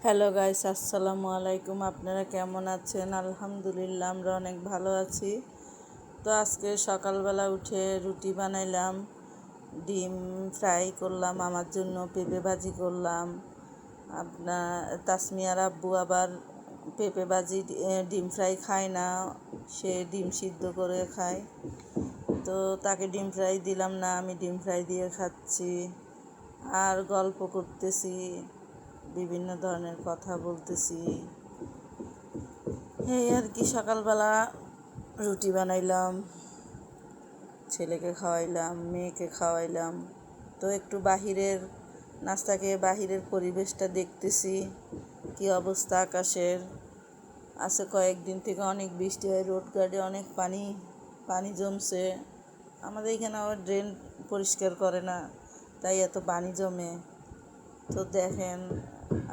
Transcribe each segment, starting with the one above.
Hello guys, আসসালামু আলাইকুম। আপনারা কেমন আছেন? আলহামদুলিল্লাহ, আমরা অনেক ভালো আছি। তো আজকে সকালবেলা উঠে রুটি বানাইলাম, ডিম ফ্রাই করলাম, আমার জন্য পেঁপে ভাজি করলাম। আপনার তাসমিয়ার আব্বু আবার পেঁপে ভাজি ডিম ফ্রাই খায় না, সে ডিম সিদ্ধ করে খায়। তো তাকে ডিম ফ্রাই দিলাম না, আমি ডিম ফ্রাই দিয়ে খাচ্ছি আর গল্প করতেছি, বিভিন্ন ধরনের কথা বলতেছি। এই আর কি, সকালবেলা রুটি বানাইলাম, ছেলেকে খাওয়াইলাম, মেয়েকে খাওয়াইলাম। তো একটু বাহিরের নাস্তা খেয়ে বাহিরের পরিবেশটা দেখতেছি, কি অবস্থা আকাশের। আছে কয়েকদিন থেকে অনেক বৃষ্টি হয়, রোড গার্ডে অনেক পানি জমছে। আমাদের এখানে আবার ড্রেন পরিষ্কার করে না, তাই এত পানি জমে। তো দেখেন,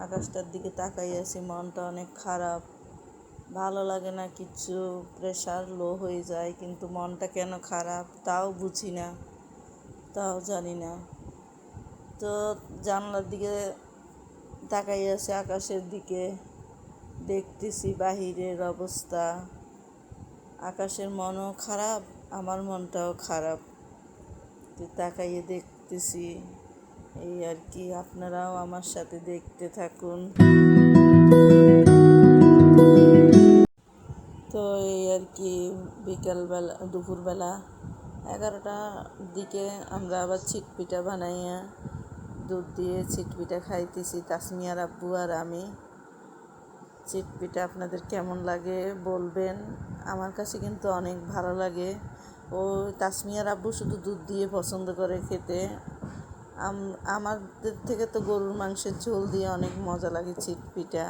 আকাশটার দিকে তাকাই আছি, মনটা অনেক খারাপ, ভালো লাগে না কিচ্ছু, প্রেশার লো হয়ে যায়। কিন্তু মনটা কেন খারাপ তাও বুঝি না, তাও জানি না। তো জানলার দিকে তাকাই আছি, আকাশের দিকে দেখতেছি বাহিরের অবস্থা। আকাশের মনও খারাপ, আমার মনটাও খারাপ, তো তাকাইয়ে দেখতেছি। এই আর কি, আপনারাও আমার সাথে দেখতে থাকুন। তো এই আর কি, বিকালবেলা দুপুরবেলা 11টার দিকে আমরা আবার ছিটপিঠা বানাইয়া দুধ দিয়ে ছিটপিঠা খাইতেছি, তাসমিয়ার আব্বু আর আমি। ছিটপিঠা আপনাদের কেমন লাগে বলবেন, আমার কাছে কিন্তু অনেক ভালো লাগে। ও তাসমিয়ার আব্বু শুধু দুধ দিয়ে পছন্দ করে খেতে। আমাদের থেকে তো গরুর মাংসের ঝোল দিয়ে অনেক মজা লাগে ছিটপিঠা।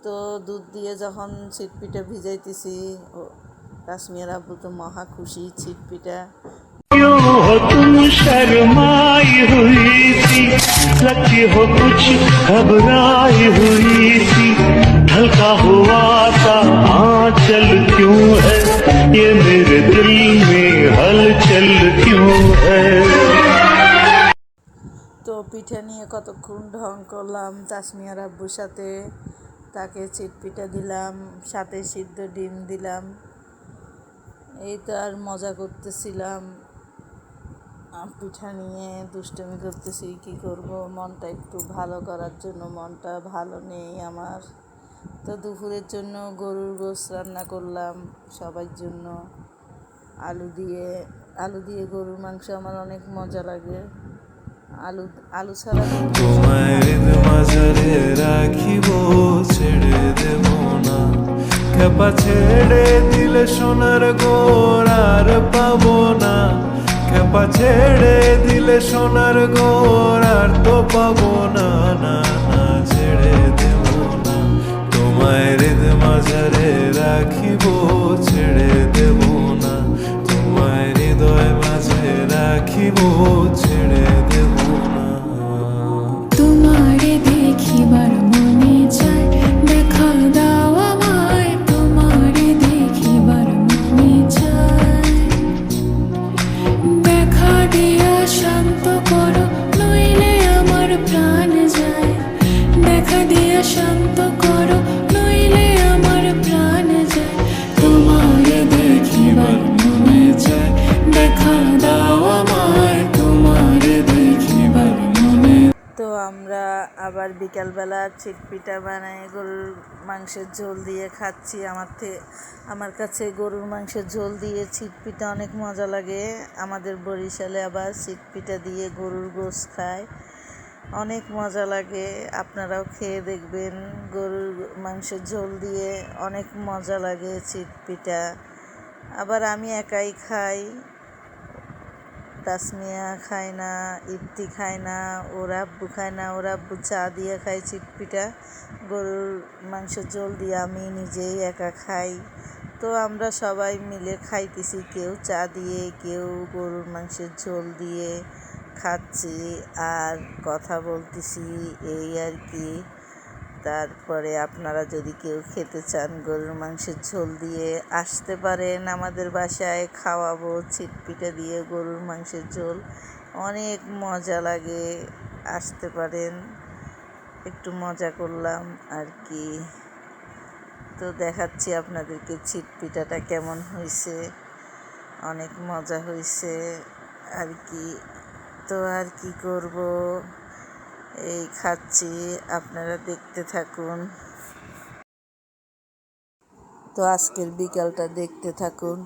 তো দুধ দিয়ে যখন ছিটপিঠা ভিজাইতেছি, তাসমিয়ার আব্বু তো মহা খুশি। ছিটপিঠা क्यों हो तुम शर्माई हुई सी, लगती हो कुछ घबराई हुई सी, ढलका हुआ सा आंचल क्यों है, ये मेरे दिल में हलचल क्यों है। তো পিঠা নিয়ে কতক্ষণ ঢং করলাম তাসমিয়ার আব্বুর সাথে, তাকে ছিটপিঠা দিলাম, সাথে সিদ্ধ ডিম দিলাম। এই তো আর মজা করতেছিলাম, পিঠা নিয়ে দুষ্টুমি করতেছি। কি করব, মনটা একটু ভালো করার জন্য, মনটা ভালো নেই আমার। তো দুপুরের জন্য গরুর গোশত রান্না করলাম সবার জন্য। আলু দিয়ে গরুর মাংস আমার অনেক মজা লাগে। আলু আলু ছাড়া তোমার মাঝারে রাখিব, ছেড়ে দেব না। খেপা ছেড়ে দিলে সোনার গোড় আর পাবো না। খেপা ছেড়ে দিলে সোনার গোড় আর তো পাবো না। না না, ছেড়ে দেব না। তোমার মাঝারে রাখিব, ছেড়ে দেব না। তোমার হৃদয় মাঝে রাখিব, ছেড়ে দেব না। তোমারে দেখিবার মনে চায়, দেখা দাও আমায়, তোমারে দেখিবার মনে চায়। দেখা দিয়া শান্ত করো, নইলে আমার প্রাণ যায়। দেখা দিয়া শান্ত করো, নইলে আমার প্রাণ যায়। তোমারে দেখিবার মনে চায়, দেখা দাও আমায়, তোমারে দেখিবার মনে। তো আমরা আবার বিকালবেলা ছিটপিঠা বানাই, গরুর মাংসের ঝোল দিয়ে খাচ্ছি। আমার কাছে গরুর মাংসের ঝোল দিয়ে ছিটপিঠা অনেক মজা লাগে। আমাদের বরিশালে আবার ছিটপিঠা দিয়ে গরুর গোশত খায়, অনেক মজা লাগে। আপনারাও খেয়ে দেখবেন, গরুর মাংসের ঝোল দিয়ে অনেক মজা লাগে ছিটপিঠা। আবার আমি একাই খাই, তাসমিয়া খায় না, ইফতি খায় না, ওর আব্বু খায় না। ওর আব্বু চা দিয়ে খায় ছিটপিঠা, গরুর মাংসের ঝোল দিয়ে আমি নিজেই একা খাই। তো আমরা সবাই মিলে খাইতেছি, কেউ চা দিয়ে, কেউ গরুর মাংসের ঝোল দিয়ে খাচ্ছি আর কথা বলতেছি, এই আর কি। তারপরে আপনারা যদি কেউ খেতে চান গরুর মাংসের ঝোল দিয়ে, আসতে পারেন আমাদের বাসায়, খাওয়াবো। ছিটপিঠা দিয়ে গরুর মাংসের ঝোল অনেক মজা লাগে, আসতে পারেন। একটু মজা করলাম আর কি। তো দেখাচ্ছি আপনাদেরকে ছিট পিঠাটা কেমন হয়েছে, অনেক মজা হয়েছে আর কি। তো আর কি করব, এই খাচ্ছি, আপনারা দেখতে থাকুন। তো আজকের বিকালটা দেখতে থাকুন,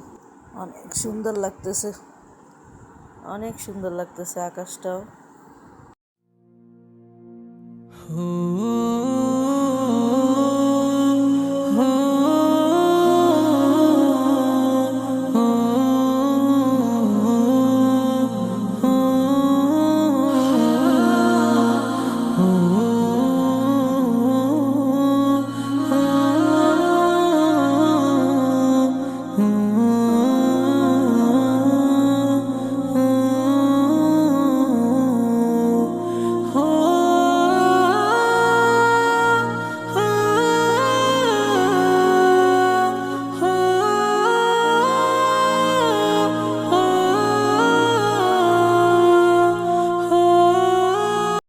অনেক সুন্দর লাগতেছে, অনেক সুন্দর লাগতেছে আকাশটাও।